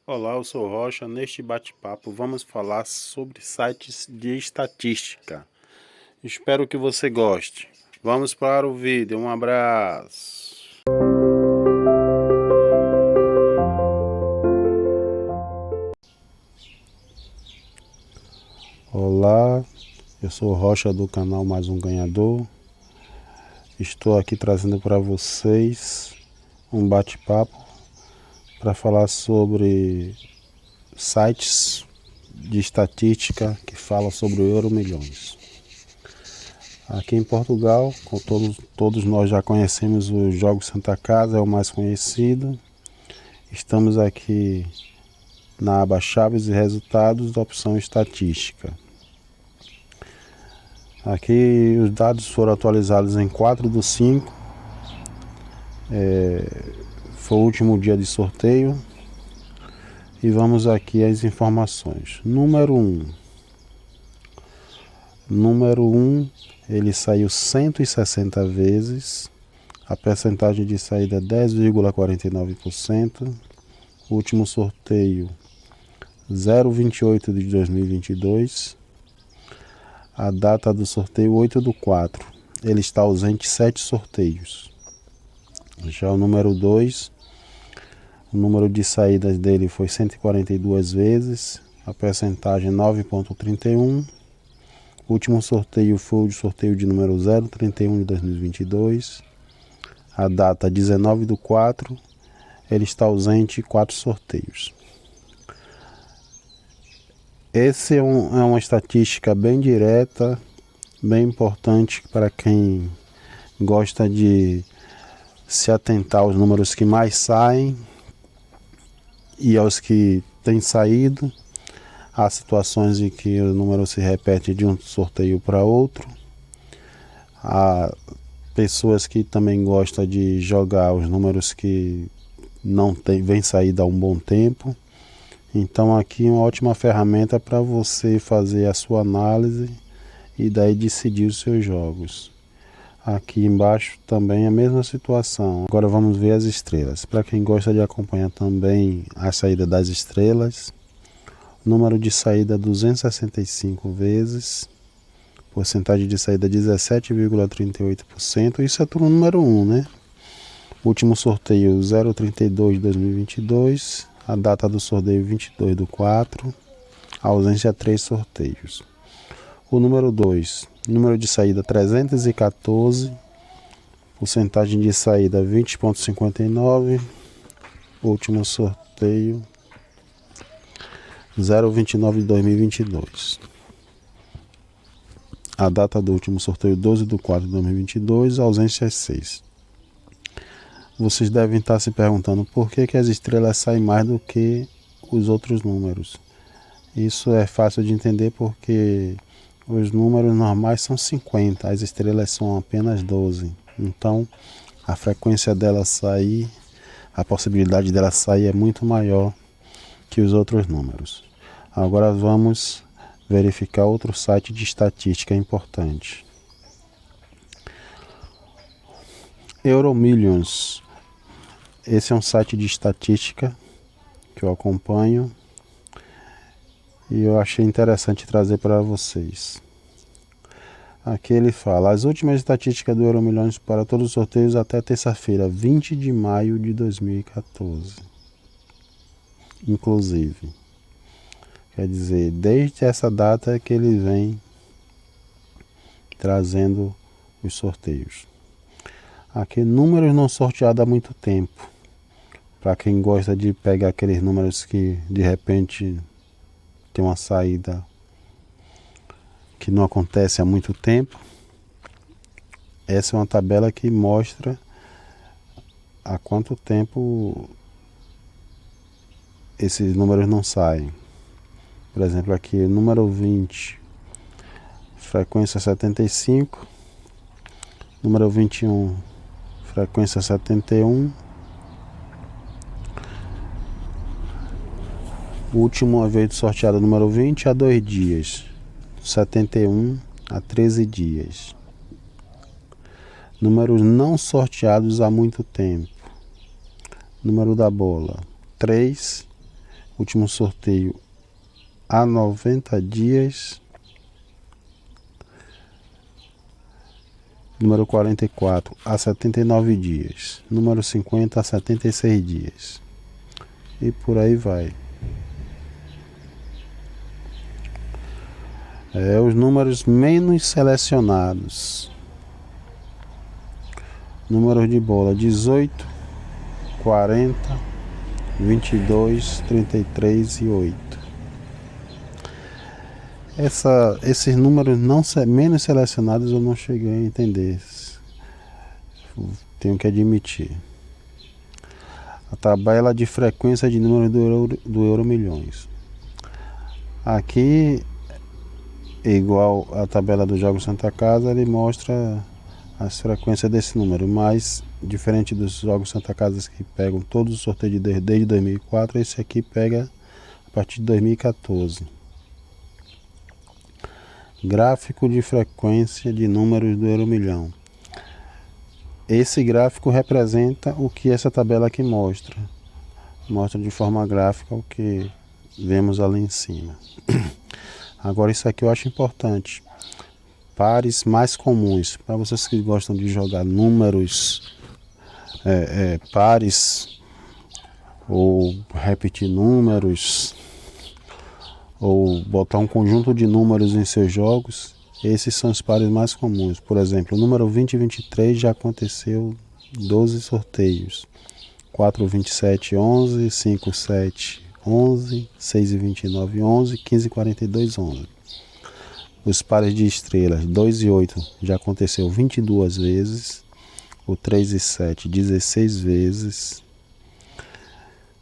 Olá, eu sou Rocha. Neste bate-papo vamos falar sobre sites de estatística. Espero que você goste. Vamos para o vídeo. Um abraço. Olá, eu sou Rocha do canal Mais um Ganhador. Estou aqui trazendo para vocês um bate-papo para falar sobre sites de estatística que falam sobre o Euro Milhões. Aqui em Portugal, com todos nós já conhecemos o Jogos Santa Casa, é o mais conhecido. Estamos aqui na aba Chaves e Resultados da opção Estatística. Aqui os dados foram atualizados em 4/5. Foi o último dia de sorteio. E vamos aqui às informações. Número 1, ele saiu 160 vezes. A percentagem de saída é 10,49%. O último sorteio 0/28 de 2022. A data do sorteio 8/4. Ele está ausente 7 sorteios. Já o número 2, o número de saídas dele foi 142 vezes. A percentagem 9,31%. O último sorteio foi o sorteio de número 0/31 de 2022. A data 19/4. Ele está ausente 4 sorteios. Esse é uma estatística bem direta, bem importante para quem gosta de se atentar aos números que mais saem e aos que têm saído. Há situações em que o número se repete de um sorteio para outro. Há pessoas que também gostam de jogar os números que não vem saído há um bom tempo. Então aqui é uma ótima ferramenta para você fazer a sua análise e daí decidir os seus jogos. Aqui embaixo também a mesma situação. Agora vamos ver as estrelas. Para quem gosta de acompanhar também a saída das estrelas, número de saída 265 vezes, porcentagem de saída 17,38%. Isso é tudo número 1, né? Último sorteio 0/32 de 2022. A data do sorteio 22/4. A ausência 3 sorteios. O número 2, número de saída 314. Porcentagem de saída 20,59. Último sorteio 0/29 de 2022. A data do último sorteio 12/4 de 2022. A ausência é 6. Vocês devem estar se perguntando por que as estrelas saem mais do que os outros números. Isso é fácil de entender porque os números normais são 50, as estrelas são apenas 12. Então, a frequência dela sair, a possibilidade dela sair é muito maior que os outros números. Agora vamos verificar outro site de estatística importante. Euromillions. Esse é um site de estatística que eu acompanho e eu achei interessante trazer para vocês. Aqui ele fala: as últimas estatísticas do Euromilhões para todos os sorteios até terça-feira, 20 de maio de 2014. Inclusive. Quer dizer, desde essa data que ele vem trazendo os sorteios. Aqui, números não sorteados há muito tempo. Para quem gosta de pegar aqueles números que de repente tem uma saída que não acontece há muito tempo. Essa é uma tabela que mostra há quanto tempo esses números não saem. Por exemplo, aqui número 20, frequência 75, número 21, frequência 71, o último vez sorteado número 20 há 2 dias, 71 há 13 dias. Números não sorteados há muito tempo. Número da bola 3, último sorteio há 90 dias. Número 44 a 79 dias. Número 50 a 76 dias. E por aí vai. Os números menos selecionados. Números de bola 18, 40, 22, 33 e 8. Esses números menos selecionados eu não cheguei a entender. Tenho que admitir. A tabela de frequência de números do Euro Milhões. Aqui, igual a tabela do Jogos Santa Casa, ele mostra as frequências desse número, mas diferente dos Jogos Santa Casa que pegam todos os sorteios desde 2004, esse aqui pega a partir de 2014. Gráfico de frequência de números do Euro Milhão. Esse gráfico representa o que essa tabela aqui mostra. Mostra de forma gráfica o que vemos ali em cima. Agora isso aqui eu acho importante. Pares mais comuns. Para vocês que gostam de jogar números pares, ou repetir números, ou botar um conjunto de números em seus jogos, esses são os pares mais comuns. Por exemplo, o número 20 e 23 já aconteceu 12 sorteios. 4, 27, 11, 5, 7, 11, 6 e 29, 11, 15 e 42, 11. Os pares de estrelas 2 e 8 já aconteceu 22 vezes. O 3 e 7, 16 vezes.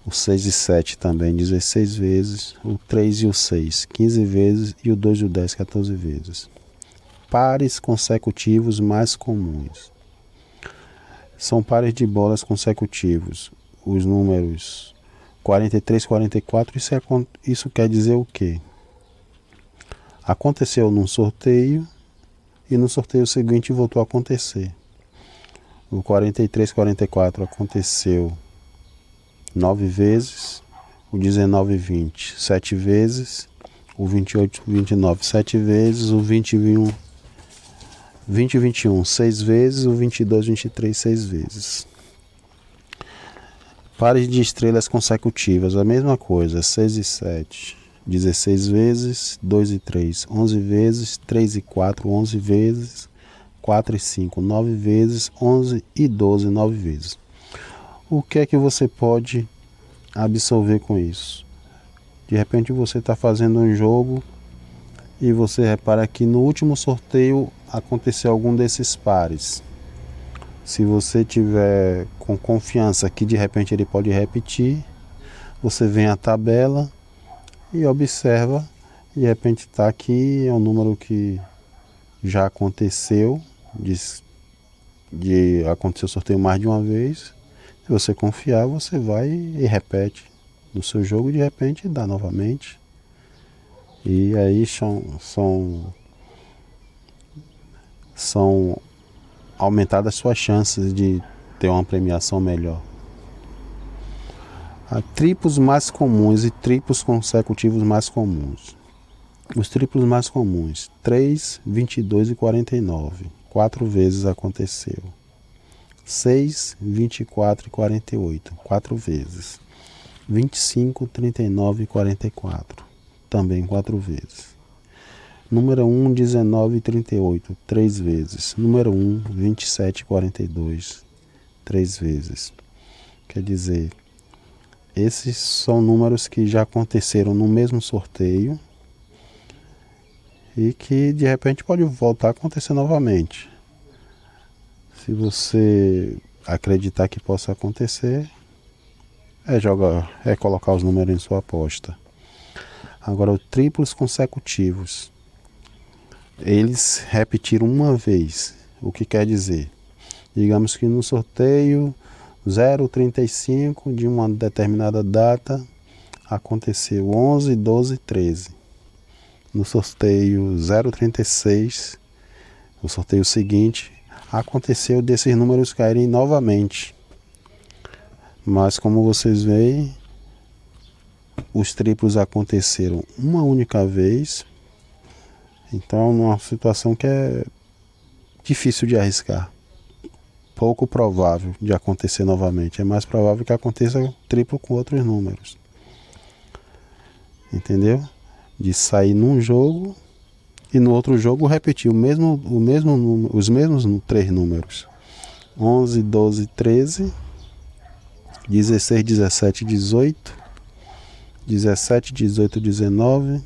O 6 e 7 também 16 vezes, o 3 e o 6 15 vezes e o 2 e o 10 14 vezes. Pares consecutivos mais comuns. São pares de bolas consecutivos. Os números 43, 44, isso quer dizer o quê? Aconteceu num sorteio e no sorteio seguinte voltou a acontecer. O 43, 44 aconteceu 9 vezes, o 19 e 20, 7 vezes, o 28 e 29, 7 vezes, o 20 e 21, 6 vezes, o 22 e 23, 6 vezes. Pares de estrelas consecutivas, a mesma coisa, 6 e 7, 16 vezes, 2 e 3, 11 vezes, 3 e 4, 11 vezes, 4 e 5, 9 vezes, 11 e 12, 9 vezes. O que é que você pode absorver com isso? De repente você está fazendo um jogo e você repara que no último sorteio aconteceu algum desses pares. Se você tiver com confiança que de repente ele pode repetir, você vem à tabela e observa, de repente está aqui, é um número que já aconteceu, de acontecer o sorteio mais de uma vez. Se você confiar, você vai e repete no seu jogo, de repente dá novamente. E aí são aumentadas suas chances de ter uma premiação melhor. Há triplos mais comuns e triplos consecutivos mais comuns. Os triplos mais comuns: 3, 22 e 49. 4 vezes aconteceu. 6, 24 e 48, 4 vezes. 25, 39 e 44, também 4 vezes. Número 1, 19 e 38, 3 vezes. Número 1, 27 e 42, 3 vezes. Quer dizer, esses são números que já aconteceram no mesmo sorteio e que de repente pode voltar a acontecer novamente. Se você acreditar que possa acontecer, é colocar os números em sua aposta. Agora, os triplos consecutivos, eles repetiram uma vez. O que quer dizer? Digamos que no sorteio 035 de uma determinada data aconteceu 11, 12 e 13. No sorteio 036, o sorteio seguinte, aconteceu desses números caírem novamente. Mas como vocês veem, os triplos aconteceram uma única vez. Então, numa situação que é difícil de arriscar, pouco provável de acontecer novamente. É mais provável que aconteça triplo com outros números. Entendeu? De sair num jogo e no outro jogo repetir os mesmos 3 números. 11, 12, 13, 16, 17, 18, 17, 18, 19,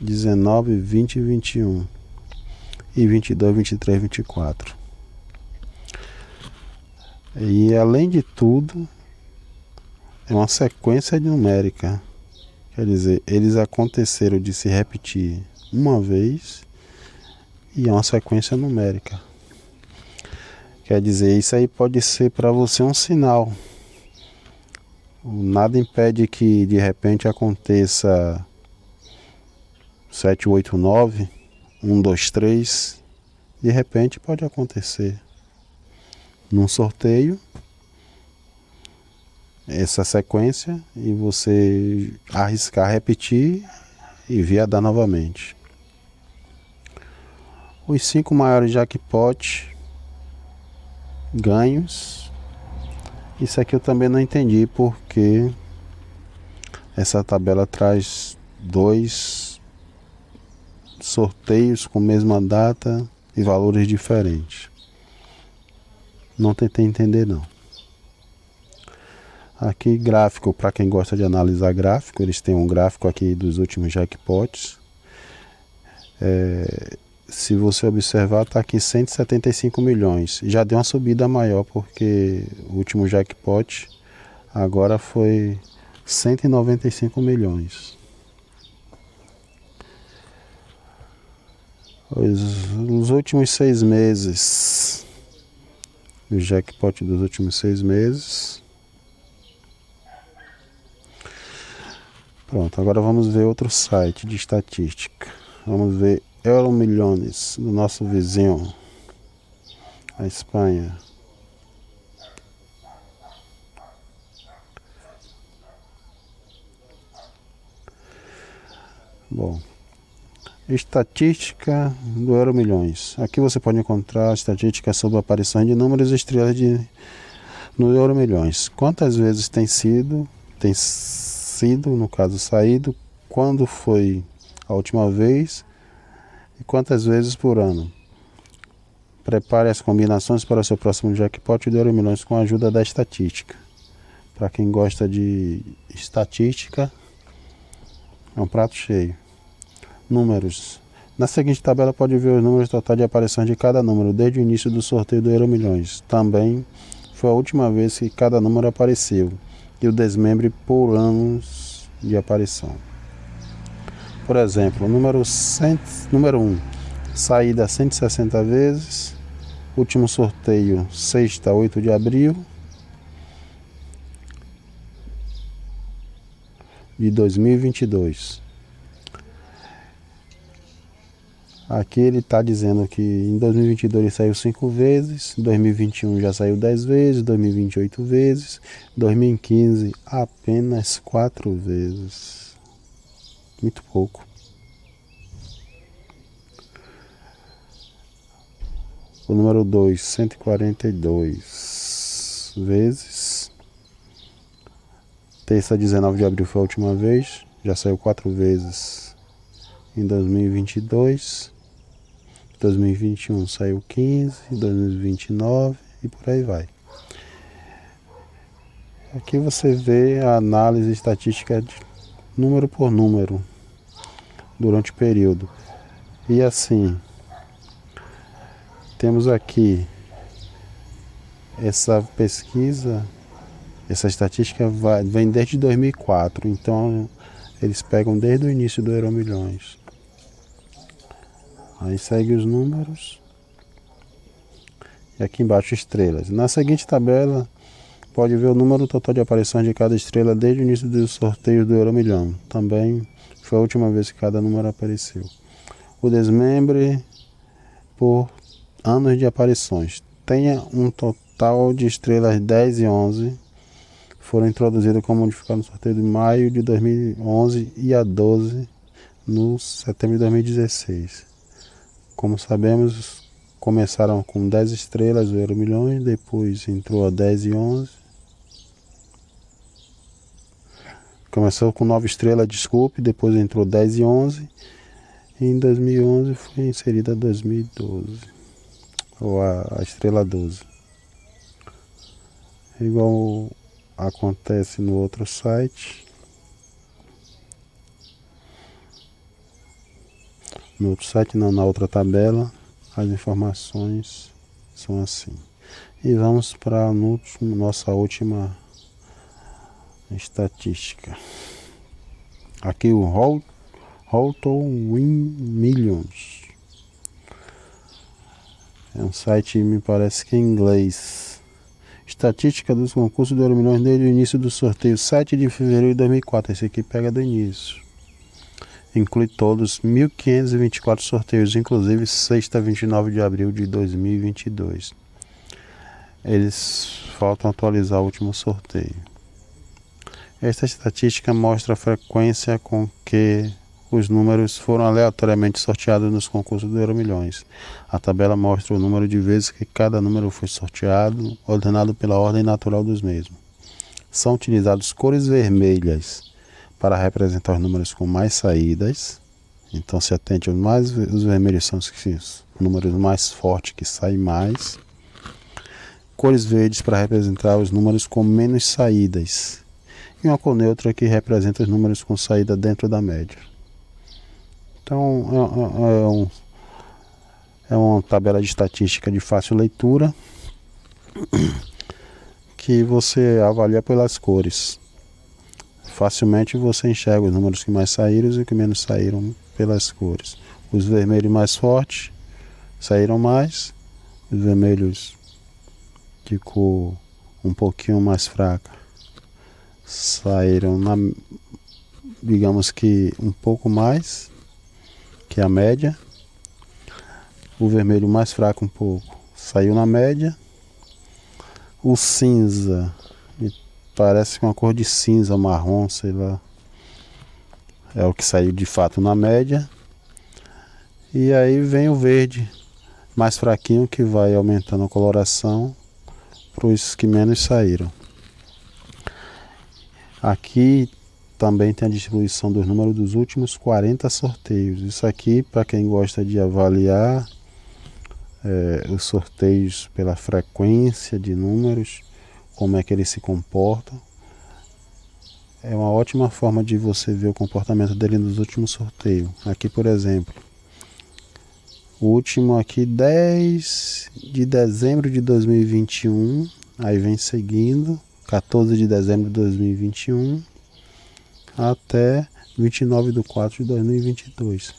19, 20 e 21, e 22, 23, 24. E além de tudo, é uma sequência numérica. Quer dizer, eles aconteceram de se repetir uma vez e é uma sequência numérica. Quer dizer, isso aí pode ser para você um sinal. Nada impede que de repente aconteça 7, 8, 9, 1, 2, 3. De repente pode acontecer num sorteio essa sequência e você arriscar repetir e vir a dar novamente. Os 5 maiores jackpot ganhos. Isso aqui eu também não entendi porque essa tabela traz 2 sorteios com mesma data e valores diferentes. Não tentei entender não. Aqui gráfico, para quem gosta de analisar gráfico, eles têm um gráfico aqui dos últimos jackpots. Se você observar, está aqui 175 milhões. Já deu uma subida maior porque o último jackpot agora foi 195 milhões. Os últimos 6 meses, o jackpot dos últimos 6 meses. Pronto, agora vamos ver outro site de estatística. Vamos ver Euromilhões, do nosso vizinho, a Espanha. Bom, estatística do Euromilhões. Aqui você pode encontrar estatísticas sobre a aparição de números e estrelas no Euromilhões. Quantas vezes tem sido, no caso saído, quando foi a última vez e quantas vezes por ano. Prepare as combinações para o seu próximo jackpot do Euromilhões com a ajuda da estatística. Para quem gosta de estatística, é um prato cheio. Números. Na seguinte tabela pode ver os números totais de aparição de cada número desde o início do sorteio do Euromilhões. Também foi a última vez que cada número apareceu e o desmembre por anos de aparição. Por exemplo, número 1, saída 160 vezes, último sorteio sexta, 8 de abril de 2022. Aqui ele está dizendo que em 2022 ele saiu 5 vezes, em 2021 já saiu 10 vezes, 2028 vezes, 2015 apenas 4 vezes. Muito pouco. O número 2, 142 vezes. Terça, 19 de abril foi a última vez, já saiu 4 vezes em 2022. 2021 saiu 15, 2029 e por aí vai. Aqui você vê a análise estatística de número por número durante o período. E assim, temos aqui essa pesquisa, essa estatística vem desde 2004, então eles pegam desde o início do Euromilhões. Aí segue os números. E aqui embaixo estrelas. Na seguinte tabela, pode ver o número total de aparições de cada estrela desde o início dos sorteios do Euromilhão. Também foi a última vez que cada número apareceu. O desmembre por anos de aparições. Tenha um total de estrelas 10 e 11. foram introduzidas como modificado no sorteio de maio de 2011 e a 12 no setembro de 2016. Como sabemos, começaram com 10 estrelas o Euro Milhões, depois entrou a 10 e 11. Começou com 9 estrelas, desculpe, depois entrou 10 e 11. E em 2011 foi inserida a 2012, ou a estrela 12. Igual acontece no outro site. No outro site não, na outra tabela, as informações são assim. E vamos para nossa última estatística. Aqui o Holton Win Millions. É um site, me parece que em inglês. Estatística dos concursos do Euro Milhões desde o início do sorteio, 7 de fevereiro de 2004. Esse aqui pega do início. Inclui todos 1.524 sorteios, inclusive sexta, 29 de abril de 2022. Eles faltam atualizar o último sorteio. Esta estatística mostra a frequência com que os números foram aleatoriamente sorteados nos concursos do Euro Milhões. A tabela mostra o número de vezes que cada número foi sorteado, ordenado pela ordem natural dos mesmos. São utilizadas cores vermelhas para representar os números com mais saídas. Então se atente, os vermelhos são os números mais fortes que saem mais. Cores verdes para representar os números com menos saídas. E uma cor neutra que representa os números com saída dentro da média. Então é uma tabela de estatística de fácil leitura que você avalia pelas cores. Facilmente você enxerga os números que mais saíram e os que menos saíram pelas cores. Os vermelhos mais fortes saíram mais, os vermelhos de cor um pouquinho mais fraca saíram digamos que um pouco mais que a média. O vermelho mais fraco um pouco saiu na média. O cinza, parece uma cor de cinza, marrom, sei lá, é o que saiu de fato na média. E aí vem o verde mais fraquinho, que vai aumentando a coloração para os que menos saíram. Aqui também tem a distribuição dos números dos últimos 40 sorteios. Isso aqui, para quem gosta de avaliar os sorteios pela frequência de números, como é que eles se comportam, é uma ótima forma de você ver o comportamento dele nos últimos sorteios. Aqui, por exemplo, o último aqui, 10 de dezembro de 2021, aí vem seguindo, 14 de dezembro de 2021 até 29 de 4 de 2022.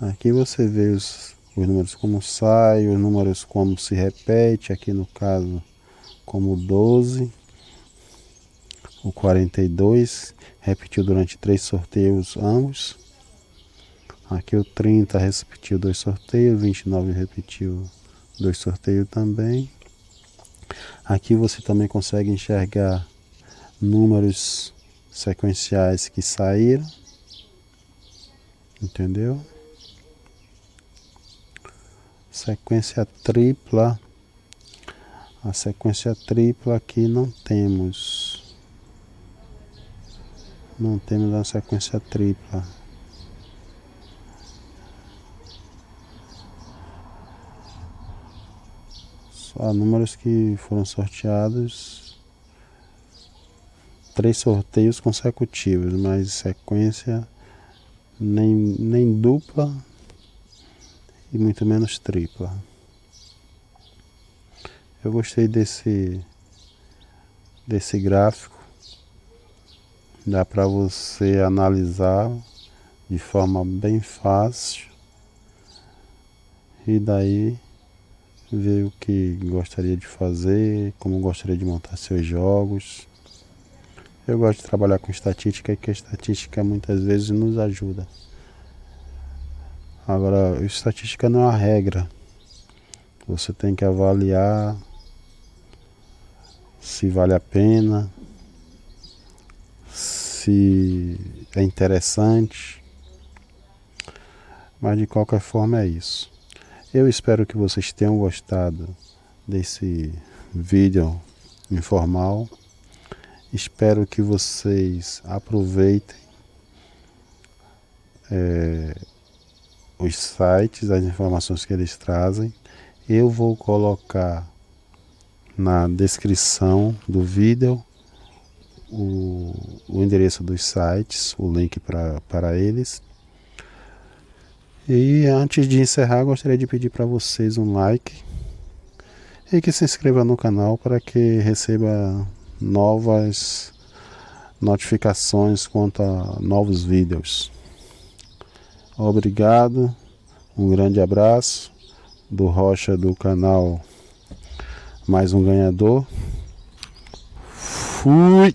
Aqui você vê os números como saem, os números como se repete, aqui no caso como 12, o 42 repetiu durante 3 sorteios ambos. Aqui o 30 repetiu 2 sorteios, 29 repetiu 2 sorteios também. Aqui você também consegue enxergar números sequenciais que saíram, entendeu? Sequência tripla. A sequência tripla aqui não temos. Não temos a sequência tripla. Só números que foram sorteados, 3 sorteios consecutivos, mas sequência nem dupla e muito menos tripla. Eu gostei desse gráfico. Dá para você analisar de forma bem fácil e daí ver o que gostaria de fazer, como gostaria de montar seus jogos. Eu gosto de trabalhar com estatística, e que a estatística muitas vezes nos ajuda. Agora, estatística não é uma regra. Você tem que avaliar se vale a pena, se é interessante, mas de qualquer forma é isso. Eu espero que vocês tenham gostado desse vídeo informal. Espero que vocês aproveitem os sites, as informações que eles trazem. Eu vou colocar na descrição do vídeo o endereço dos sites, o link para eles. E antes de encerrar, gostaria de pedir para vocês um like e que se inscreva no canal para que receba novas notificações quanto a novos vídeos. Obrigado, um grande abraço do Rocha do canal Mais um Ganhador. Fui!